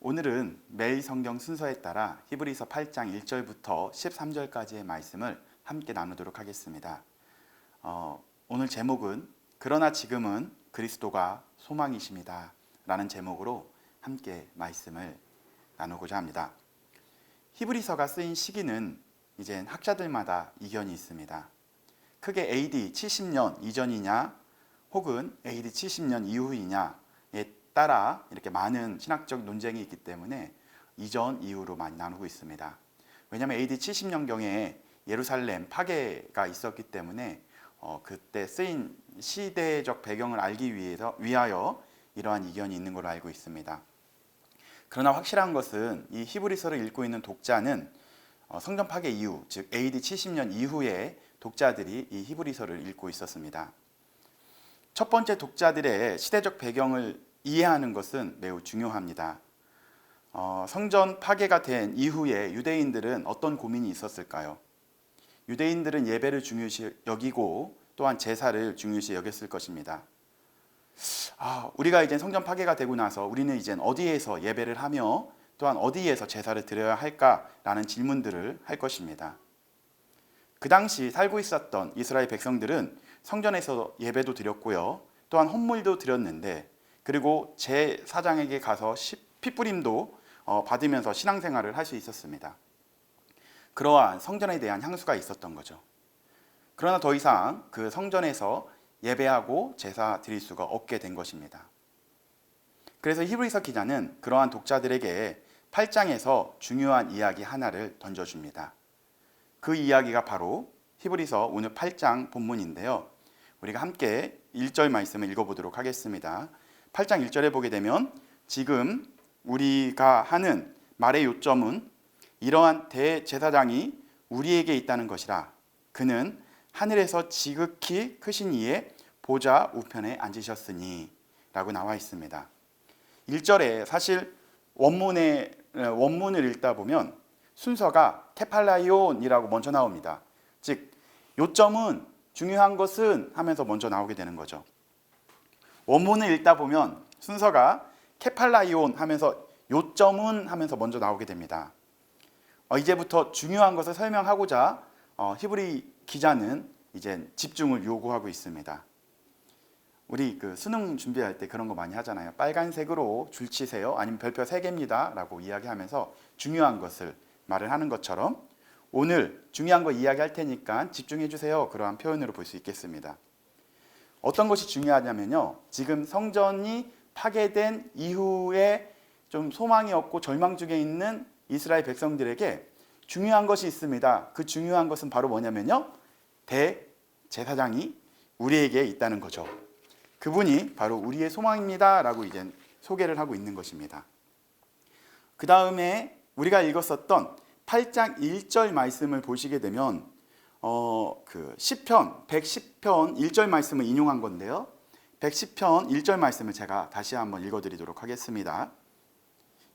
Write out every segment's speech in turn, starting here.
오늘은 매일 성경 순서에 따라 히브리서 8장 1절부터 13절까지의 말씀을 함께 나누도록 하겠습니다. 오늘 제목은 그러나 지금은 그리스도가 소망이십니다 라는 제목으로 함께 말씀을 나누고자 합니다. 히브리서가 쓰인 시기는 이젠 학자들마다 이견이 있습니다. 크게 AD 70년 이전이냐 혹은 AD 70년 이후이냐에 따라 이렇게 많은 신학적 논쟁이 있기 때문에 이전 이후로 많이 나누고 있습니다. 왜냐하면 AD 70년경에 예루살렘 파괴가 있었기 때문에 그때 쓰인 시대적 배경을 알기 위하여 이러한 이견이 있는 걸로 알고 있습니다. 그러나 확실한 것은 이 히브리서를 읽고 있는 독자는 성전 파괴 이후, 즉 AD 70년 이후에 독자들이 이 히브리서를 읽고 있었습니다. 첫 번째 독자들의 시대적 배경을 이해하는 것은 매우 중요합니다. 성전 파괴가 된 이후에 유대인들은 어떤 고민이 있었을까요? 유대인들은 예배를 중요시 여기고 또한 제사를 중요시 여겼을 것입니다. 우리가 이제 성전 파괴가 되고 나서 우리는 이제 어디에서 예배를 하며 또한 어디에서 제사를 드려야 할까라는 질문들을 할 것입니다. 그 당시 살고 있었던 이스라엘 백성들은 성전에서 예배도 드렸고요. 또한 헌물도 드렸는데 그리고 제사장에게 가서 피뿌림도 받으면서 신앙생활을 할 수 있었습니다. 그러한 성전에 대한 향수가 있었던 거죠. 그러나 더 이상 그 성전에서 예배하고 제사 드릴 수가 없게 된 것입니다. 그래서 히브리서 기자는 그러한 독자들에게 8장에서 중요한 이야기 하나를 던져줍니다. 그 이야기가 바로 히브리서 오늘 8장 본문인데요. 우리가 함께 1절 말씀을 읽어보도록 하겠습니다. 8장 1절에 보게 되면 지금 우리가 하는 말의 요점은 이러한 대제사장이 우리에게 있다는 것이라. 그는 하늘에서 지극히 크신 이의 보좌 우편에 앉으셨으니 라고 나와 있습니다. 1절에 사실 원문을 읽다 보면 순서가 케팔라이온이라고 먼저 나옵니다. 즉 요점은 중요한 것은 하면서 먼저 나오게 되는 거죠. 원문을 읽다 보면 순서가 케팔라이온 하면서 요점은 하면서 먼저 나오게 됩니다. 이제부터 중요한 것을 설명하고자 히브리 기자는 이제 집중을 요구하고 있습니다. 우리 그 수능 준비할 때 그런 거 많이 하잖아요. 빨간색으로 줄 치세요. 아니면 별표 3개입니다. 라고 이야기하면서 중요한 것을 말을 하는 것처럼 오늘 중요한 거 이야기할 테니까 집중해 주세요. 그러한 표현으로 볼 수 있겠습니다. 어떤 것이 중요하냐면요. 지금 성전이 파괴된 이후에 좀 소망이 없고 절망 중에 있는 이스라엘 백성들에게 중요한 것이 있습니다. 그 중요한 것은 바로 뭐냐면요. 대제사장이 우리에게 있다는 거죠. 그분이 바로 우리의 소망입니다. 라고 이제 소개를 하고 있는 것입니다. 그 다음에 우리가 읽었었던 8장 1절 말씀을 보시게 되면 그 시편 110편 1절 말씀을 인용한 건데요. 110편 1절 말씀을 제가 다시 한번 읽어드리도록 하겠습니다.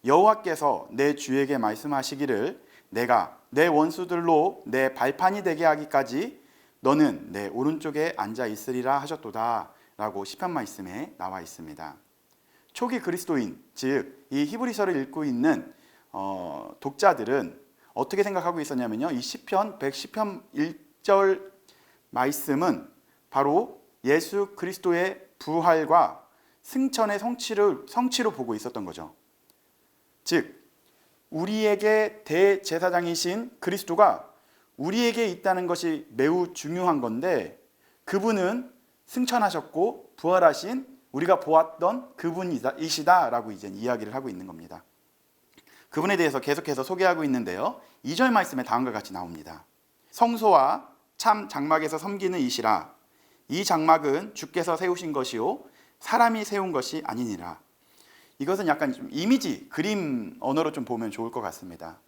여호와께서 내 주에게 말씀하시기를 내가 내 원수들로 내 발판이 되게 하기까지 너는 내 오른쪽에 앉아 있으리라 하셨도다 라고 시편 말씀에 나와 있습니다. 초기 그리스도인 즉 이 히브리서를 읽고 있는 독자들은 어떻게 생각하고 있었냐면요. 이 시편 110편 1절 말씀은 바로 예수 그리스도의 부활과 승천의 성취로 보고 있었던 거죠. 즉 우리에게 대제사장이신 그리스도가 우리에게 있다는 것이 매우 중요한 건데 그분은 승천하셨고 부활하신 우리가 보았던 그분이시다라고 이제 이야기를 하고 있는 겁니다. 그분에 대해서 계속해서 소개하고 있는데요. 2절 말씀에 다음과 같이 나옵니다. 성소와 참 장막에서 섬기는 이시라. 이 장막은 주께서 세우신 것이요 사람이 세운 것이 아니니라. 이것은 약간 좀 이미지, 그림 언어로 좀 보면 좋을 것 같습니다.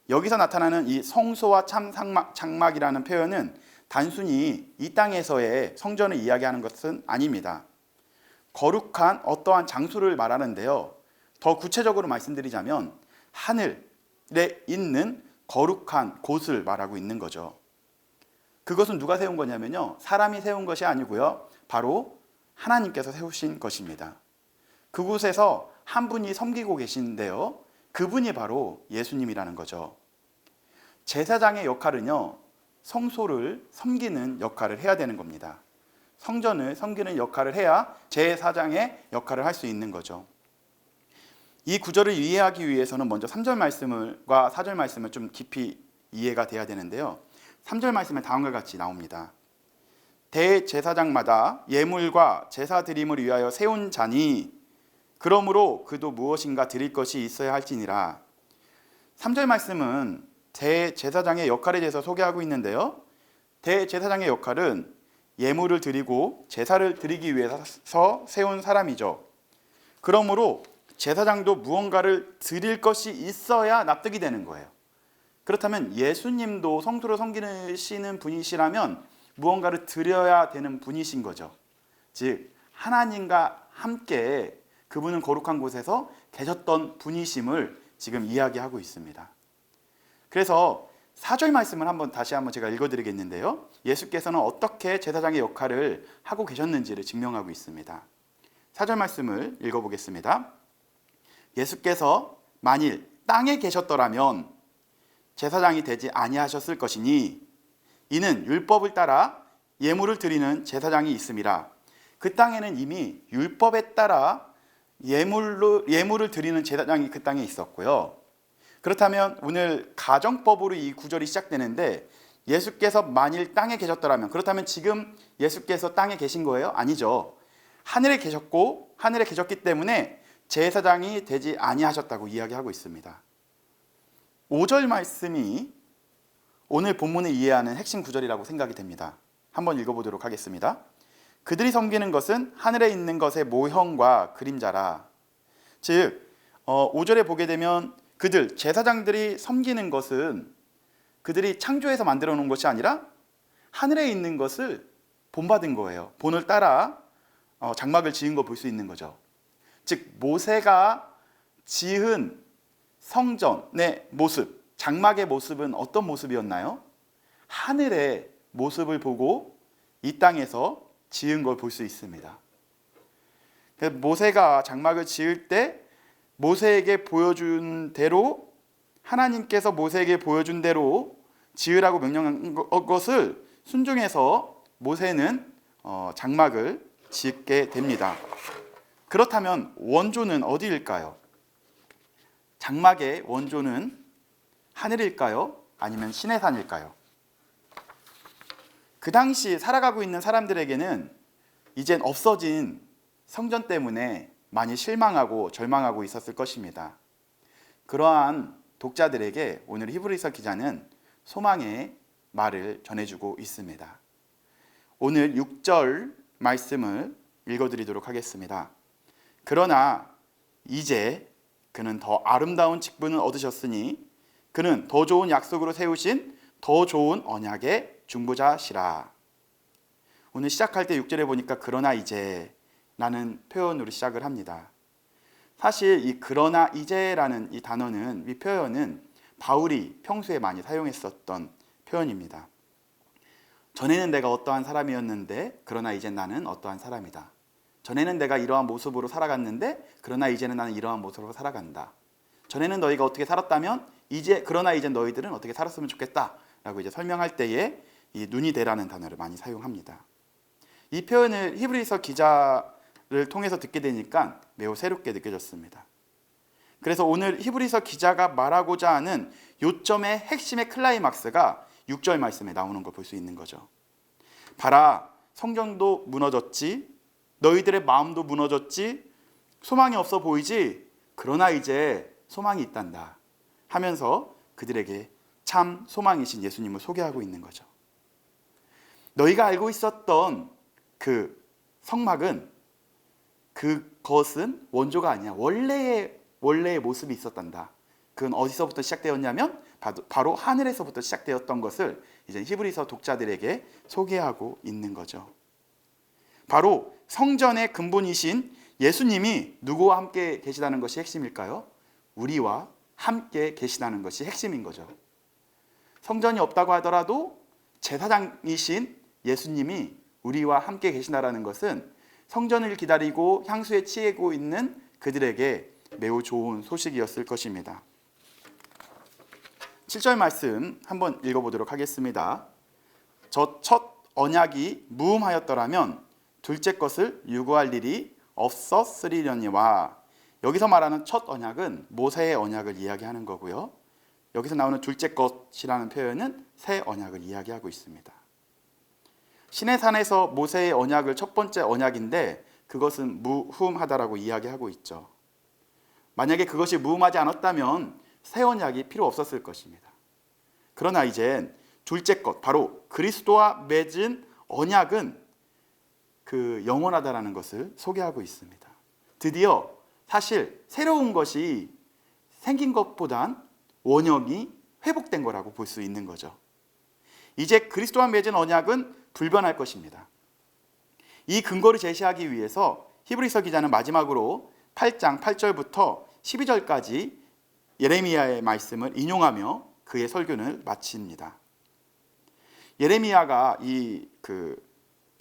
여기서 나타나는 이 성소와 참 장막이라는 표현은 단순히 이 땅에서의 성전을 이야기하는 것은 아닙니다. 거룩한 어떠한 장소를 말하는데요. 더 구체적으로 말씀드리자면 하늘에 있는 거룩한 곳을 말하고 있는 거죠. 그것은 누가 세운 거냐면요. 사람이 세운 것이 아니고요. 바로 하나님께서 세우신 것입니다. 그곳에서 한 분이 섬기고 계신데요. 그분이 바로 예수님이라는 거죠. 제사장의 역할은요, 성소를 섬기는 역할을 해야 되는 겁니다. 성전을 섬기는 역할을 해야 제사장의 역할을 할 수 있는 거죠. 이 구절을 이해하기 위해서는 먼저 3절 말씀과 4절 말씀을 좀 깊이 이해가 돼야 되는데요. 3절 말씀에 다음과 같이 나옵니다. 대제사장마다 예물과 제사 드림을 위하여 세운 자니 그러므로 그도 무엇인가 드릴 것이 있어야 할지니라. 3절 말씀은 대제사장의 역할에 대해서 소개하고 있는데요. 대제사장의 역할은 예물을 드리고 제사를 드리기 위해서 세운 사람이죠. 그러므로 제사장도 무언가를 드릴 것이 있어야 납득이 되는 거예요. 그렇다면 예수님도 성도를 섬기시는 분이시라면 무언가를 드려야 되는 분이신 거죠. 즉 하나님과 함께 그분은 거룩한 곳에서 계셨던 분이심을 지금 이야기하고 있습니다. 그래서 4절 말씀을 다시 한번 제가 읽어드리겠는데요. 예수께서는 어떻게 제사장의 역할을 하고 계셨는지를 증명하고 있습니다. 4절 말씀을 읽어보겠습니다. 예수께서 만일 땅에 계셨더라면 제사장이 되지 아니하셨을 것이니 이는 율법을 따라 예물을 드리는 제사장이 있음이라. 그 땅에는 이미 율법에 따라 예물을 드리는 제사장이 그 땅에 있었고요. 그렇다면 오늘 가정법으로 이 구절이 시작되는데 예수께서 만일 땅에 계셨더라면, 그렇다면 지금 예수께서 땅에 계신 거예요? 아니죠. 하늘에 계셨고 하늘에 계셨기 때문에 제사장이 되지 아니하셨다고 이야기하고 있습니다. 5절 말씀이 오늘 본문을 이해하는 핵심 구절이라고 생각이 됩니다. 한번 읽어보도록 하겠습니다. 그들이 섬기는 것은 하늘에 있는 것의 모형과 그림자라. 즉 5절에 보게 되면 제사장들이 섬기는 것은 그들이 창조해서 만들어 놓은 것이 아니라 하늘에 있는 것을 본받은 거예요. 본을 따라 장막을 지은 거 볼 수 있는 거죠. 즉 모세가 지은 성전의 모습, 장막의 모습은 어떤 모습이었나요? 하늘의 모습을 보고 이 땅에서 지은 걸 볼 수 있습니다. 모세가 장막을 지을 때 모세에게 보여준 대로, 하나님께서 모세에게 보여준 대로 지으라고 명령한 것을 순종해서 모세는 장막을 짓게 됩니다. 그렇다면 원조는 어디일까요? 장막의 원조는 하늘일까요? 아니면 시내산일까요? 그 당시 살아가고 있는 사람들에게는 이젠 없어진 성전 때문에 많이 실망하고 절망하고 있었을 것입니다. 그러한 독자들에게 오늘 히브리서 기자는 소망의 말을 전해주고 있습니다. 오늘 6절 말씀을 읽어드리도록 하겠습니다. 그러나 이제 그는 더 아름다운 직분을 얻으셨으니 그는 더 좋은 약속으로 세우신 더 좋은 언약의 중보자시라. 오늘 시작할 때 6절에 보니까 그러나 이제 라는 표현으로 시작을 합니다. 사실 이 그러나 이제라는 이 단어는, 이 표현은 바울이 평소에 많이 사용했었던 표현입니다. 전에는 내가 어떠한 사람이었는데 그러나 이제 나는 어떠한 사람이다. 전에는 내가 이러한 모습으로 살아갔는데 그러나 이제는 나는 이러한 모습으로 살아간다. 전에는 너희가 어떻게 살았다면 그러나 이제 너희들은 어떻게 살았으면 좋겠다 라고 이제 설명할 때에 이 눈이 되라는 단어를 많이 사용합니다. 이 표현을 히브리서 기자를 통해서 듣게 되니까 매우 새롭게 느껴졌습니다. 그래서 오늘 히브리서 기자가 말하고자 하는 요점의 핵심의 클라이막스가 6절 말씀에 나오는 걸 볼 수 있는 거죠. 봐라, 성전도 무너졌지, 너희들의 마음도 무너졌지, 소망이 없어 보이지, 그러나 이제 소망이 있단다 하면서 그들에게 참 소망이신 예수님을 소개하고 있는 거죠. 너희가 알고 있었던 그 성막은, 그것은 원조가 아니야. 원래의 모습이 있었단다. 그건 어디서부터 시작되었냐면 바로 하늘에서부터 시작되었던 것을 이제 히브리서 독자들에게 소개하고 있는 거죠. 바로 성전의 근본이신 예수님이 누구와 함께 계시다는 것이 핵심일까요? 우리와 함께 계시다는 것이 핵심인 거죠. 성전이 없다고 하더라도 제사장이신 예수님이 우리와 함께 계시다는 것은 성전을 기다리고 향수에 취하고 있는 그들에게 매우 좋은 소식이었을 것입니다. 7절 말씀 한번 읽어보도록 하겠습니다. 저 첫 언약이 무음하였더라면 둘째 것을 유구할 일이 없었으리려니와. 여기서 말하는 첫 언약은 모세의 언약을 이야기하는 거고요. 여기서 나오는 둘째 것이라는 표현은 새 언약을 이야기하고 있습니다. 시내산에서 모세의 언약을 첫 번째 언약인데 그것은 무흠하다라고 이야기하고 있죠. 만약에 그것이 무흠하지 않았다면 새 언약이 필요 없었을 것입니다. 그러나 이젠 둘째 것, 바로 그리스도와 맺은 언약은 그 영원하다라는 것을 소개하고 있습니다. 드디어 사실 새로운 것이 생긴 것보단 원형이 회복된 거라고 볼 수 있는 거죠. 이제 그리스도와 맺은 언약은 불변할 것입니다. 이 근거를 제시하기 위해서 히브리서 기자는 마지막으로 8장 8절부터 12절까지 예레미야의 말씀을 인용하며 그의 설교를 마칩니다. 예레미야가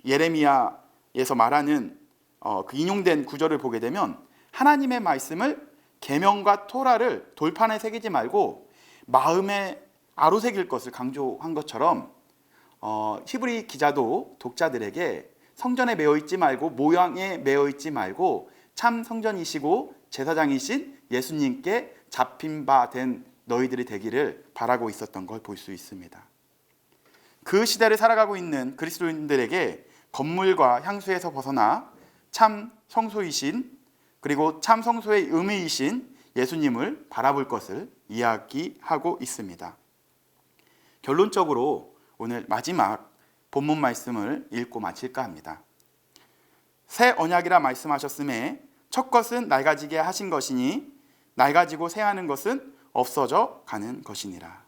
예레미야에서 말하는 그 인용된 구절을 보게 되면 하나님의 말씀을 계명과 토라를 돌판에 새기지 말고 마음에 아로새길 것을 강조한 것처럼 히브리 기자도 독자들에게 성전에 매어 있지 말고 모양에 매어 있지 말고 참 성전이시고 제사장이신 예수님께 잡힌 바 된 너희들이 되기를 바라고 있었던 걸 볼 수 있습니다. 그 시대를 살아가고 있는 그리스도인들에게 건물과 향수에서 벗어나 참 성소이신 그리고 참 성소의 의미이신 예수님을 바라볼 것을 이야기하고 있습니다. 결론적으로 오늘 마지막 본문 말씀을 읽고 마칠까 합니다. 새 언약이라 말씀하셨음에 첫 것은 낡아지게 하신 것이니 낡아지고 새하는 것은 없어져 가는 것이니라.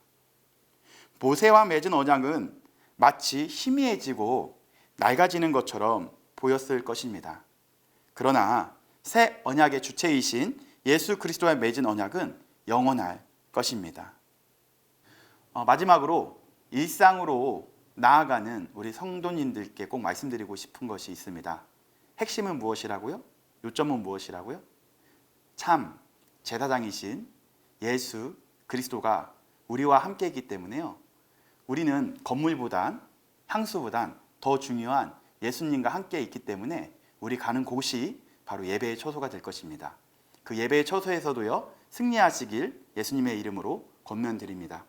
모세와 맺은 언약은 마치 희미해지고 낡아지는 것처럼 보였을 것입니다. 그러나 새 언약의 주체이신 예수 그리스도와 맺은 언약은 영원할 것입니다. 마지막으로 일상으로 나아가는 우리 성도님들께 꼭 말씀드리고 싶은 것이 있습니다. 핵심은 무엇이라고요? 요점은 무엇이라고요? 참 제사장이신 예수 그리스도가 우리와 함께 있기 때문에요. 우리는 건물보단 향수보단 더 중요한 예수님과 함께 있기 때문에 우리 가는 곳이 바로 예배의 처소가 될 것입니다. 그 예배의 처소에서도요 승리하시길 예수님의 이름으로 권면드립니다.